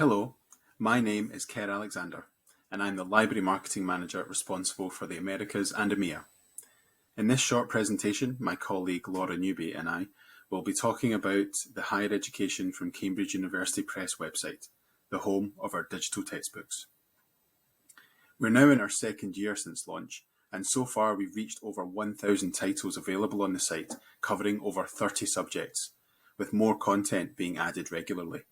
Hello, my name is Ker Alexander, and I'm the Library Marketing Manager responsible for the Americas and EMEA. In this short presentation, my colleague Laura Newby and I will be talking about the Higher Education from Cambridge University Press website, the home of our digital textbooks. We're now in our second year since launch, and so far we've reached over 1,000 titles available on the site, covering over 30 subjects, with more content being added regularly.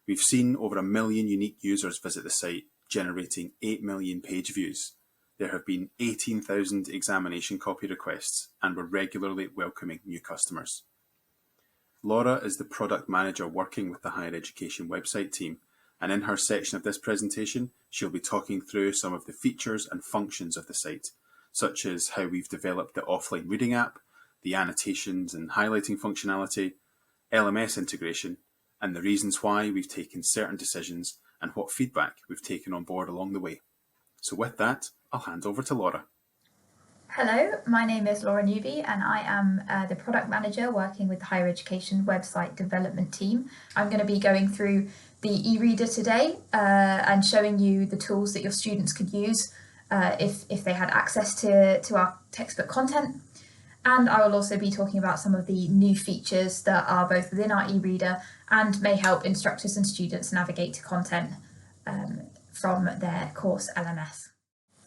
We've seen over 1 million unique users visit the site, generating 8 million page views. There have been 18,000 examination copy requests, and we're regularly welcoming new customers. Laura is the product manager working with the Higher Education website team, and in her section of this presentation, she'll be talking through some of the features and functions of the site, such as how we've developed the offline reading app, the annotations and highlighting functionality, Lms Integration, and the reasons why we've taken certain decisions and what feedback we've taken on board along the way. So with that, I'll hand over to Laura. Hello, my name is Laura Newby and I am the product manager working with the Higher Education website development team. I'm going to be going through the e-reader today and showing you the tools that your students could use if they had access to our textbook content. And I will also be talking about some of the new features that are both within our e-reader and may help instructors and students navigate to content from their course LMS.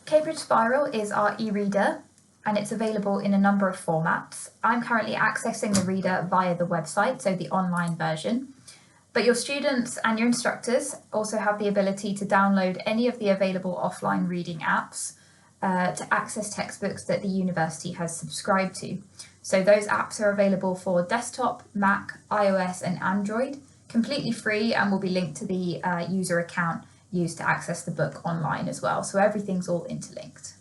Cambridge Spiral is our e-reader and it's available in a number of formats. I'm currently accessing the reader via the website, so the online version. But your students and your instructors also have the ability to download any of the available offline reading apps to access textbooks that the university has subscribed to. So those apps are available for desktop, Mac, iOS and Android, completely free, and will be linked to the user account used to access the book online as well. So everything's all interlinked.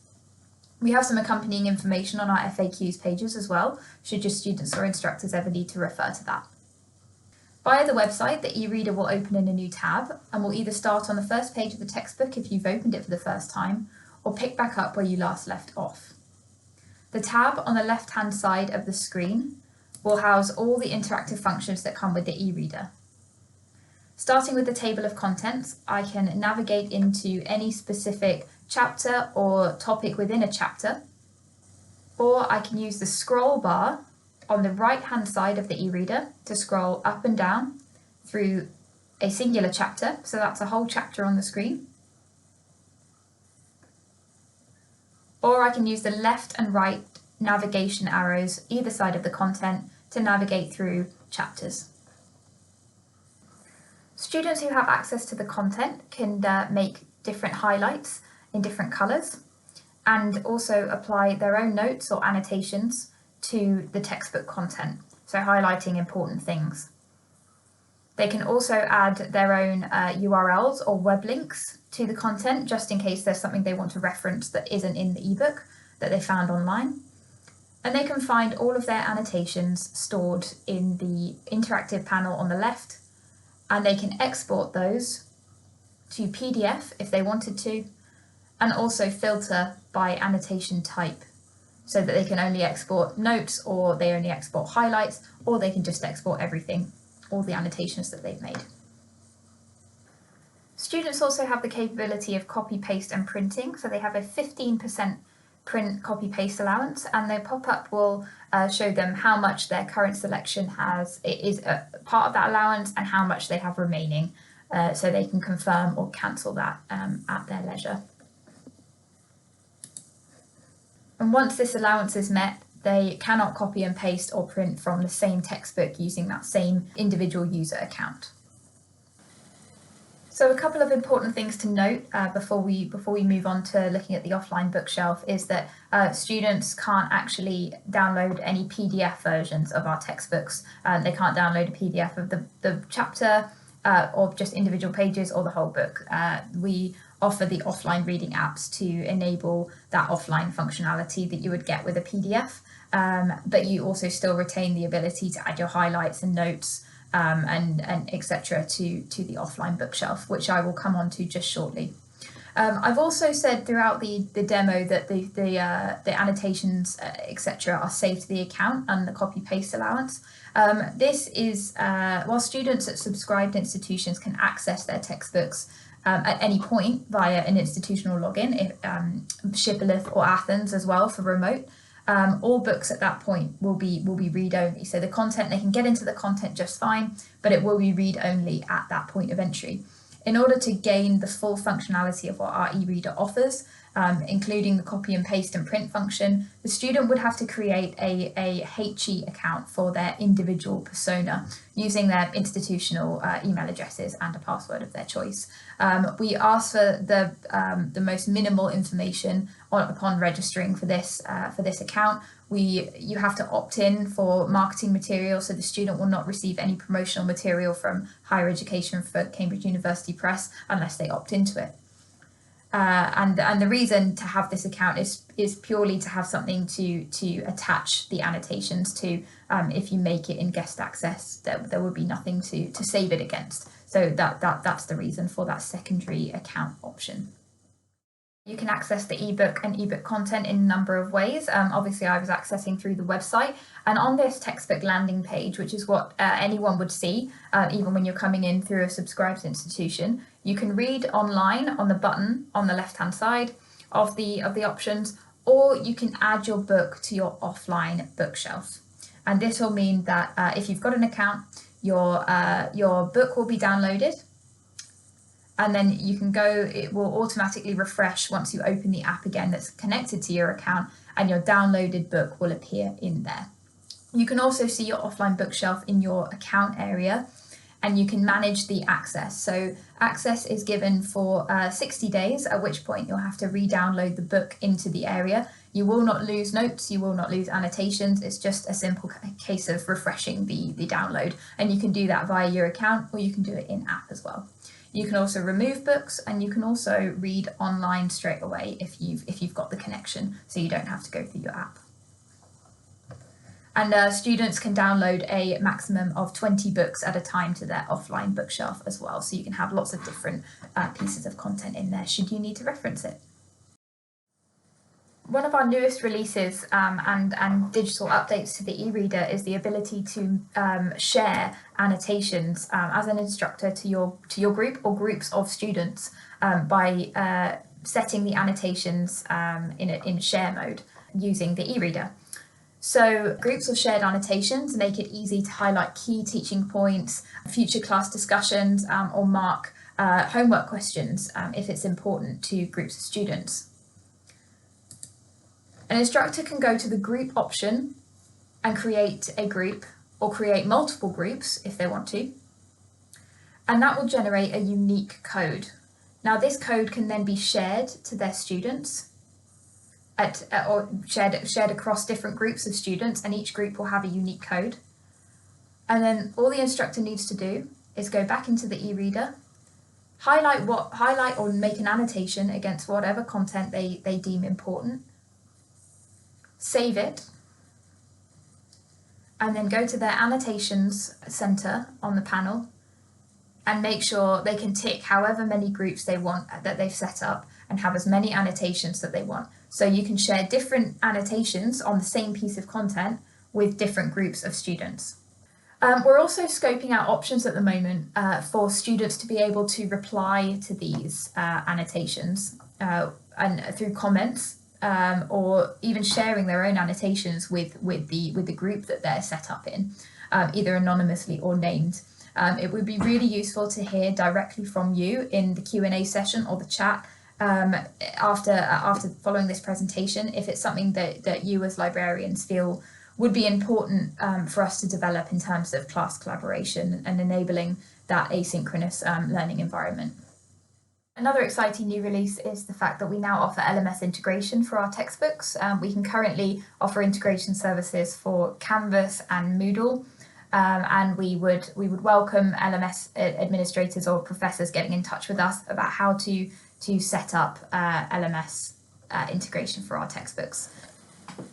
We have some accompanying information on our FAQs pages as well, should your students or instructors ever need to refer to that. Via the website, the e-reader will open in a new tab and will either start on the first page of the textbook if you've opened it for the first time, or pick back up where you last left off. The tab on the left-hand side of the screen will house all the interactive functions that come with the e-reader. Starting with the table of contents, I can navigate into any specific chapter or topic within a chapter, or I can use the scroll bar on the right-hand side of the e-reader to scroll up and down through a singular chapter, so that's a whole chapter on the screen. Or I can use the left and right navigation arrows either side of the content to navigate through chapters. Students who have access to the content can make different highlights in different colours and also apply their own notes or annotations to the textbook content, so highlighting important things. They can also add their own URLs or web links to the content, just in case there's something they want to reference that isn't in the ebook that they found online. And they can find all of their annotations stored in the interactive panel on the left, and they can export those to PDF if they wanted to, and also filter by annotation type, so that they can only export notes, or they only export highlights, or they can just export everything, all the annotations that they've made. Students also have the capability of copy, paste and printing, so they have a 15% print copy paste allowance, and their pop-up will show them how much their current selection is a part of that allowance and how much they have remaining, so they can confirm or cancel that at their leisure. And once this allowance is met, they cannot copy and paste or print from the same textbook using that same individual user account. So a couple of important things to note before we move on to looking at the offline bookshelf is that students can't actually download any PDF versions of our textbooks. They can't download a PDF of the chapter or just individual pages or the whole book. We offer the offline reading apps to enable that offline functionality that you would get with a PDF, but you also still retain the ability to add your highlights and notes and etc. to the offline bookshelf, which I will come on to just shortly. I've also said throughout the demo that the annotations, etc., are saved to the account and the copy-paste allowance. This is while students at subscribed institutions can access their textbooks at any point via an institutional login, Shibboleth or Athens as well for remote. All books at that point will be read-only. So the content, they can get into the content just fine, but it will be read-only at that point of entry. In order to gain the full functionality of what our e-reader offers, including the copy and paste and print function, the student would have to create a HE account for their individual persona using their institutional email addresses and a password of their choice. We ask for the most minimal information upon registering for this account. You have to opt in for marketing material, so the student will not receive any promotional material from Higher Education for Cambridge University Press unless they opt into it. And the reason to have this account is purely to have something to attach the annotations to. If you make it in guest access, there would be nothing to save it against. So that's the reason for that secondary account option. You can access the ebook and ebook content in a number of ways. Obviously, I was accessing through the website, and on this textbook landing page, which is what anyone would see, even when you're coming in through a subscribed institution, you can read online on the button on the left-hand side of the options, or you can add your book to your offline bookshelf. And this will mean that if you've got an account, your book will be downloaded. And then you can go, it will automatically refresh once you open the app again that's connected to your account, and your downloaded book will appear in there. You can also see your offline bookshelf in your account area, and you can manage the access. So access is given for 60 days, at which point you'll have to re-download the book into the area. You will not lose notes, you will not lose annotations. It's just a simple case of refreshing the download. And you can do that via your account, or you can do it in app as well. You can also remove books, and you can also read online straight away if you've got the connection, so you don't have to go through your app. And students can download a maximum of 20 books at a time to their offline bookshelf as well, so you can have lots of different pieces of content in there should you need to reference it. One of our newest releases and digital updates to the e-reader is the ability to share annotations as an instructor to your group or groups of students by setting the annotations in share mode using the e-reader. So groups of shared annotations make it easy to highlight key teaching points, future class discussions, or mark homework questions if it's important to groups of students. An instructor can go to the group option and create a group, or create multiple groups if they want to, and that will generate a unique code. Now this code can then be shared to their students or shared across different groups of students, and each group will have a unique code. And then all the instructor needs to do is go back into the e-reader, highlight or make an annotation against whatever content they deem important, save it, and then go to their annotations center on the panel and make sure they can tick however many groups they want that they've set up and have as many annotations that they want. So you can share different annotations on the same piece of content with different groups of students. We're also scoping out options at the moment for students to be able to reply to these annotations and through comments, or even sharing their own annotations with the group that they're set up in, either anonymously or named. It would be really useful to hear directly from you in the Q&A session or the chat after following this presentation, if it's something that you as librarians feel would be important for us to develop in terms of class collaboration and enabling that asynchronous learning environment. Another exciting new release is the fact that we now offer LMS integration for our textbooks. We can currently offer integration services for Canvas and Moodle, and we would welcome LMS administrators or professors getting in touch with us about how to set up LMS integration for our textbooks.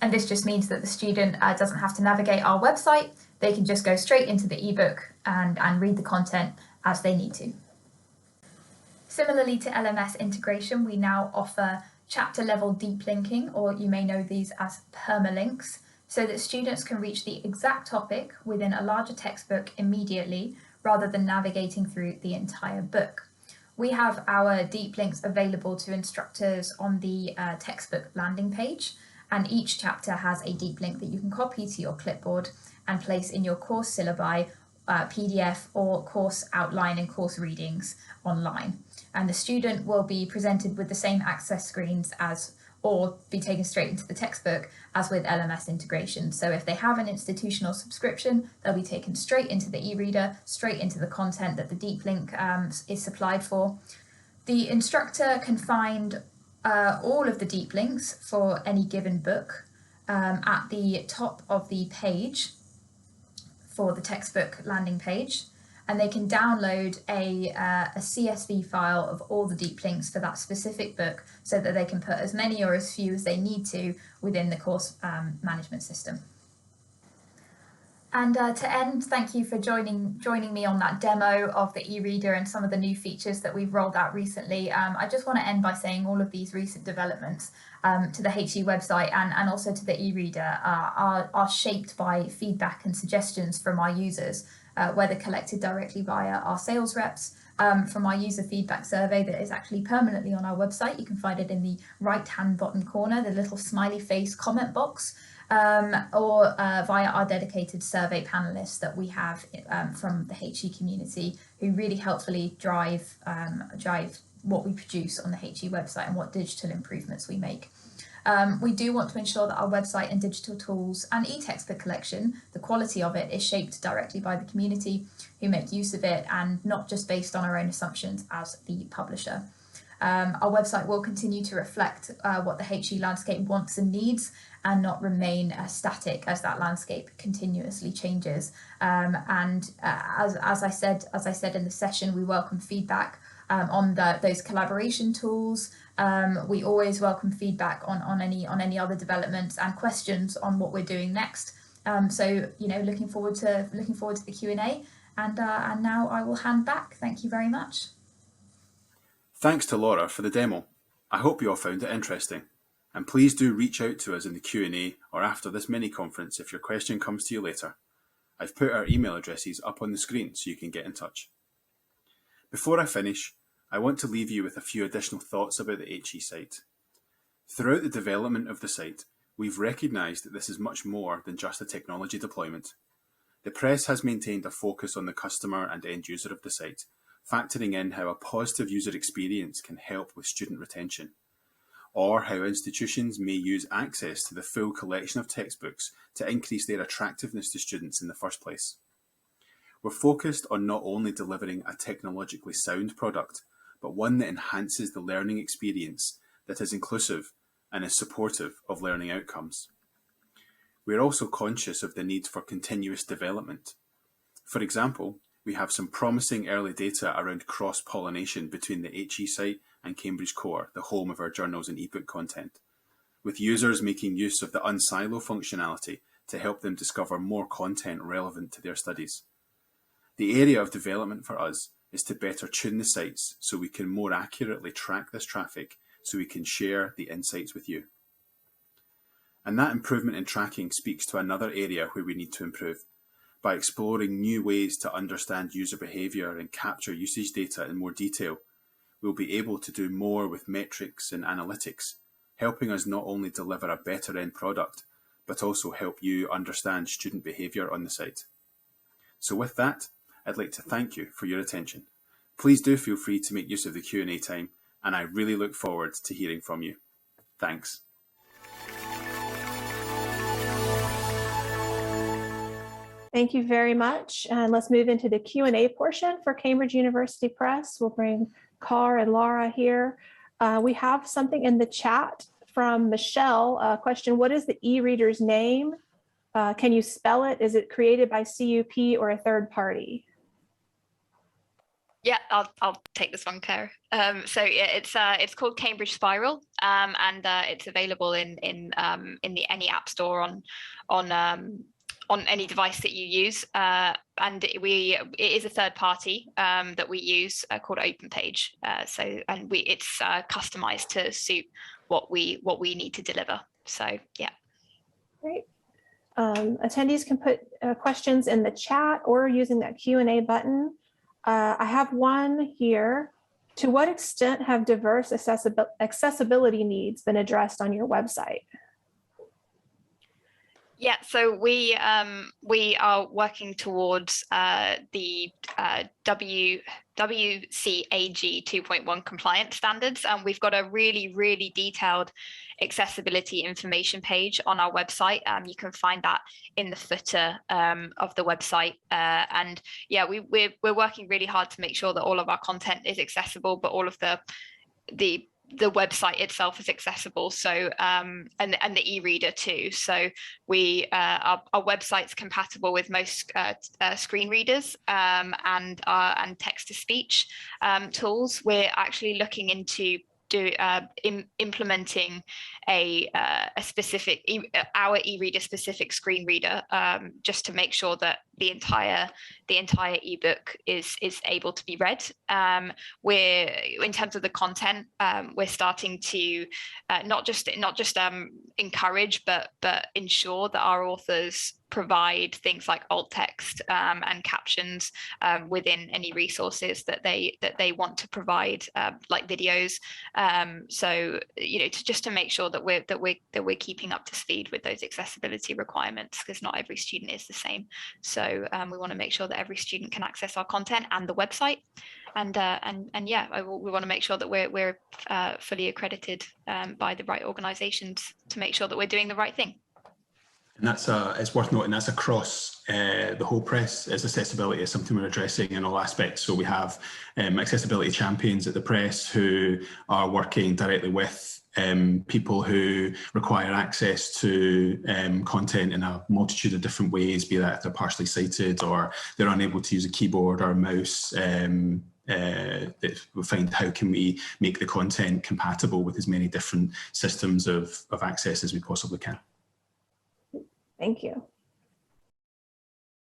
And this just means that the student doesn't have to navigate our website. They can just go straight into the ebook and read the content as they need to. Similarly to LMS integration, we now offer chapter level deep linking, or you may know these as permalinks, so that students can reach the exact topic within a larger textbook immediately, rather than navigating through the entire book. We have our deep links available to instructors on the textbook landing page, and each chapter has a deep link that you can copy to your clipboard and place in your course syllabi, PDF, or course outline and course readings online. And the student will be presented with the same access screens as, or be taken straight into the textbook as with LMS integration. So if they have an institutional subscription, they'll be taken straight into the e-reader, straight into the content that the deep link is supplied for. The instructor can find all of the deep links for any given book at the top of the page for the textbook landing page, and they can download a CSV file of all the deep links for that specific book so that they can put as many or as few as they need to within the course management system. And to end, thank you for joining me on that demo of the e-reader and some of the new features that we've rolled out recently. I just want to end by saying all of these recent developments to the HE website and also to the e-reader are shaped by feedback and suggestions from our users, whether collected directly via our sales reps, from our user feedback survey that is actually permanently on our website. You can find it in the right-hand bottom corner, the little smiley face comment box, or via our dedicated survey panelists that we have from the HE community, who really helpfully drive what we produce on the HE website and what digital improvements we make. We do want to ensure that our website and digital tools and e-textbook collection, the quality of it is shaped directly by the community who make use of it, and not just based on our own assumptions as the publisher. Our website will continue to reflect what the HE landscape wants and needs, and not remain static as that landscape continuously changes. As I said in the session, we welcome feedback on those collaboration tools. We always welcome feedback on any other developments and questions on what we're doing next. So looking forward to the Q&A, and now I will hand back. Thank you very much. Thanks to Laura for the demo. I hope you all found it interesting. And please do reach out to us in the Q&A or after this mini conference if your question comes to you later. I've put our email addresses up on the screen so you can get in touch. Before I finish, I want to leave you with a few additional thoughts about the HE site. Throughout the development of the site, we've recognised that this is much more than just a technology deployment. The press has maintained a focus on the customer and end user of the site, factoring in how a positive user experience can help with student retention, or how institutions may use access to the full collection of textbooks to increase their attractiveness to students in the first place. We're focused on not only delivering a technologically sound product, but one that enhances the learning experience, that is inclusive and is supportive of learning outcomes. We're also conscious of the need for continuous development. For example, we have some promising early data around cross-pollination between the HE site and Cambridge Core, the home of our journals and ebook content, with users making use of the unsilo functionality to help them discover more content relevant to their studies. The area of development for us is to better tune the sites so we can more accurately track this traffic, so we can share the insights with you. And that improvement in tracking speaks to another area where we need to improve. By exploring new ways to understand user behaviour and capture usage data in more detail, we'll be able to do more with metrics and analytics, helping us not only deliver a better end product, but also help you understand student behaviour on the site. So with that, I'd like to thank you for your attention. Please do feel free to make use of the Q&A time, and I really look forward to hearing from you. Thanks. Thank you very much. And let's move into the Q&A portion for Cambridge University Press. We'll bring Carr and Laura here. We have something in the chat from Michelle. Question, what is the e-reader's name? Can you spell it? Is it created by CUP or a third party? Yeah, I'll take this one, Claire. So yeah, it's called Cambridge Spiral, and it's available in the any app store on any device that you use, and it is a third party that we use called OpenPage. It's customized to suit what we need to deliver. So yeah. Great. Attendees can put questions in the chat or using that Q&A button. I have one here. To what extent have diverse accessibility needs been addressed on your website? Yeah, so we are working towards the WCAG 2.1 compliance standards, and we've got a really detailed accessibility information page on our website. You can find that in the footer of the website, and yeah, we're working really hard to make sure that all of our content is accessible, but all of the website itself is accessible. So and the e-reader too. So our website's compatible with most screen readers and text-to-speech tools. We're actually looking into implementing our e-reader specific screen reader, just to make sure that the entire ebook is able to be read. We're, in terms of the content, we're starting to not just encourage but ensure that our authors provide things like alt text and captions within any resources that they want to provide, like videos. So just to make sure that we're keeping up to speed with those accessibility requirements, because not every student is the same. So we want to make sure that every student can access our content and the website, and yeah, we want to make sure that we're fully accredited by the right organizations to make sure that we're doing the right thing. And that's it's worth noting that's across the whole press. As accessibility is something we're addressing in all aspects. So we have accessibility champions at the press who are working directly with people who require access to content in a multitude of different ways, be that if they're partially sighted or they're unable to use a keyboard or a mouse. We'll find how can we make the content compatible with as many different systems of access as we possibly can. Thank you.